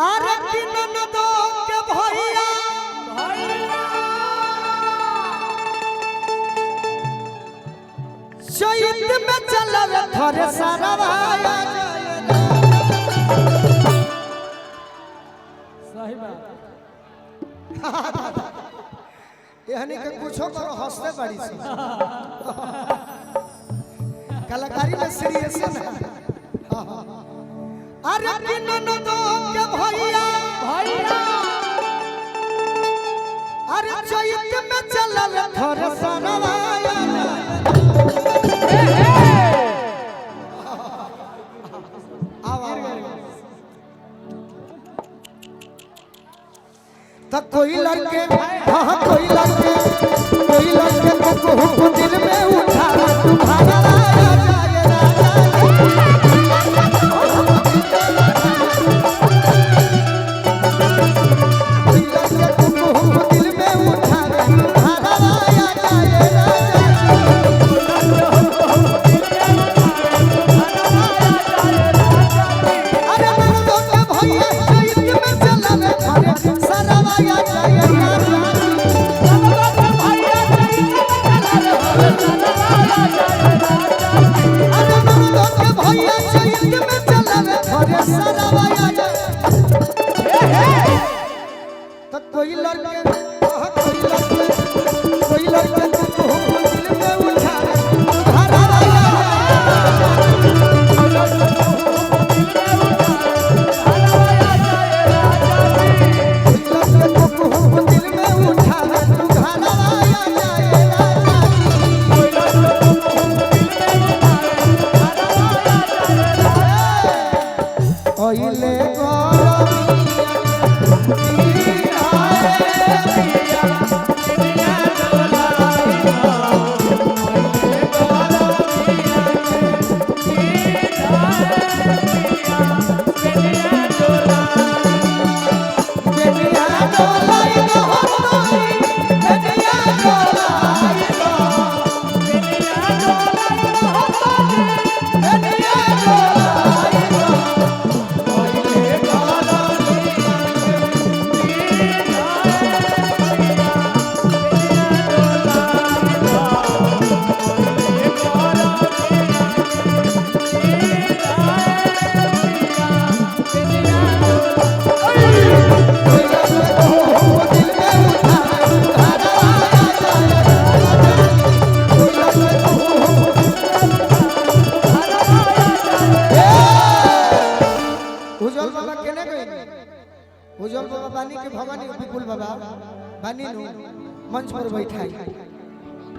अरे कि ननदो के भैया चैत में चलल थोड़े सरवाया सही बात एहनी के कुछो करो हंसते बड़ी सी कलाकारी में सीरियस है। अरे कि ननदो के भैया अरे चैत में चलल थोड़े सरवाया तो कोई लड़के हाँ कोई लड़के को दिल में उठा तुम्हारा राजा जाए राजा कोई लड़के को दिल में उठा तुम्हारा राजा जाए राजा अरे ननदो के भैया चैत में चलल थोड़े सरवाया जाए राजा अरे ननदो के भैया चैत में चलल थोड़े सरवाया जाए तो कोई लड़के को दिल में उठा तुम्हारा राजा दिल में उठा तुम्हारा राजा जाए राजा ओइले उज्जवल बाबा केने गए उज्जवल बाबा बानी के भवानी विपुल बाबा बानी नु मंच पर बैठाई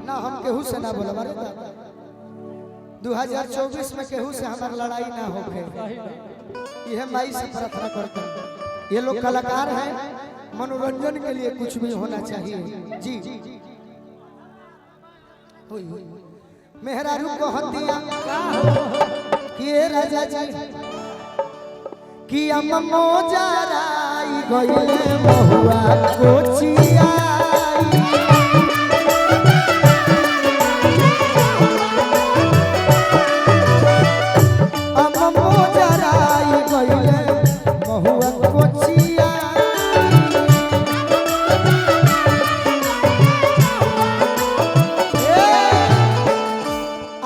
ना हम केहू से ना बोला अरे 2024 में केहू से हमार लड़ाई ना होखे यह माई से प्रार्थना करते हैं। ये लोग कलाकार हैं मनोरंजन के लिए कुछ भी होना चाहिए जी मेहरारू को हदिया किए राजा जी कि अम्मो जराई गइले बहुआ कोचियाई अम्मो जराई गइले बहुआ कोचियाई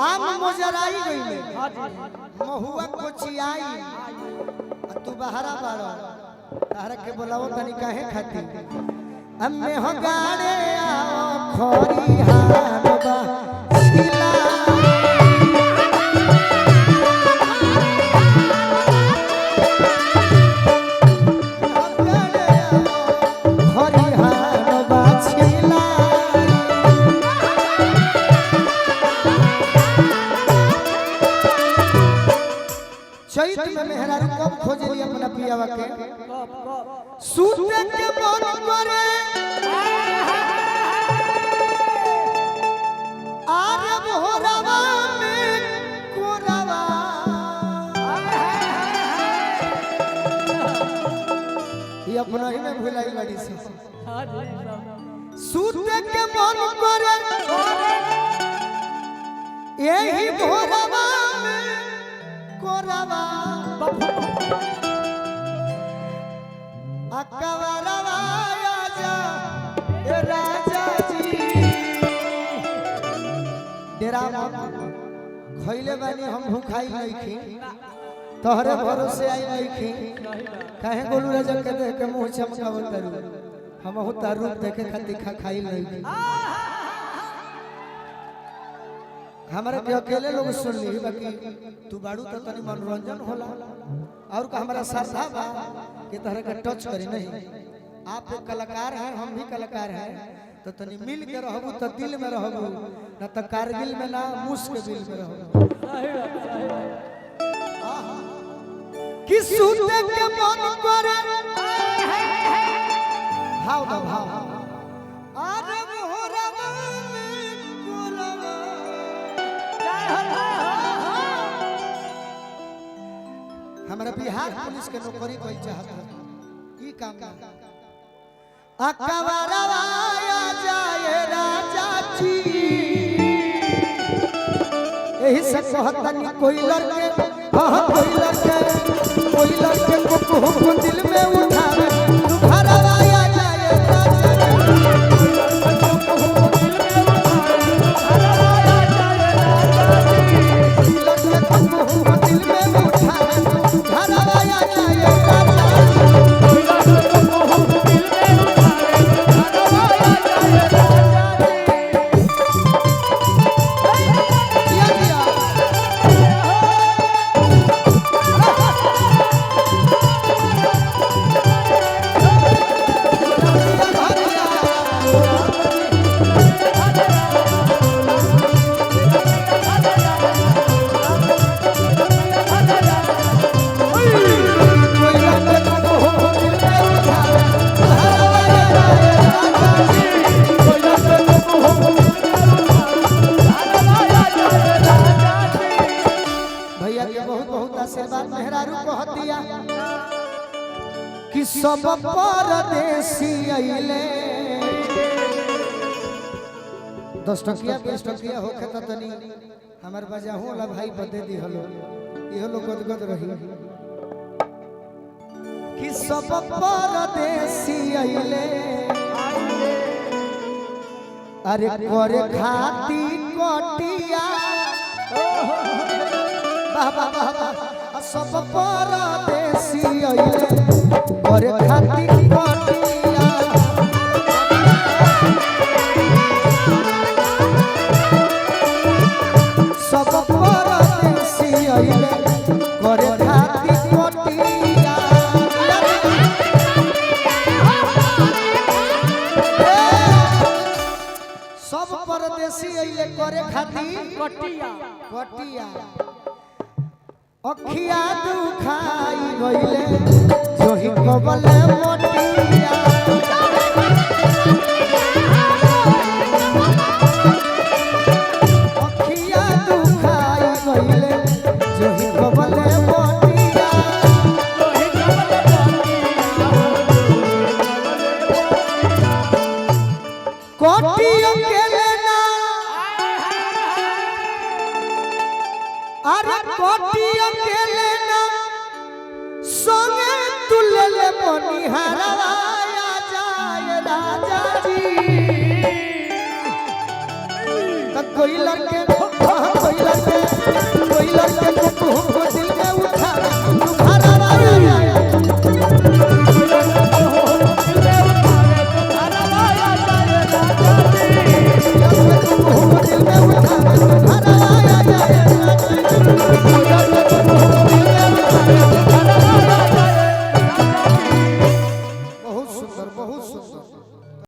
अम्मो जराई गइले बहुआ कोचियाई तू बहरा बाड़ा तारा के बोलावो तनी काहे खाती अम्मे हो गाड़े आओ खोरी हारबा छिला खोरी हारबा छिला चैत में मेहरारू कब खोजली अपना पियावा के सूते के मन करे आरे भोरवा में कोरवा ये अपना ही में भुलाई बड़ी से सूते के मन करे यही भोरवा में कोरवा बेरा खइले बानी हम भूखाई नहीं तोहरे भरोसे आई नहीं काहे गोलू राजा के देख के मुंह चमकावत तारू हम हो तार रूप देखे खातिर खाई नहीं हमारे के अकेले लोग सुन ली बाकी तू बाड़ू तो तनी मनोरंजन होला और का हमारा श्रद्धा बा कि तोहरे के टच करी नहीं आप एक कलाकार हैं हम भी कलाकार हैं तो तनी मिल के रहबू तो दिल में रहबू ना तो कारगिल में ना मुश्क के दिल में रहबू कि सुते के मन करे हाउ द भाव अरे मोहरा में कोलवा हमारा बिहार पुलिस के नौकरी कोई चाहता ई काम अकबरवा आ जाए राजा जी यही से कहतनी कोई लड़के हां कोई लड़के को दिल में उठावे तू घरवा आ जाए राजा दिल में उठावे तू घरवा आ जाए कि सब परदेसी आइले 10 टकिया 20 टकिया होके त तनी हमर बजाहू ला भाई बदे दी हलो इहो लोग गदगद रही कि सब परदेसी आइले अरे करे खाती कटिया बाबा बाबा सब परदेसी आइले करे खाती कटिया सब परदेसी आइले करे खाती कटिया सब परदेसी आइले करे खाती कटिया कटिया अखिया दुखाई गइले जोही कबले मोटिया अखिया दुखाई गइले जोही कबले मोटिया कोटियो के लेना अरे कोटियो के लेना सोने तुलले बनिहारवा आ जाए राजा जी तो कोई लड़के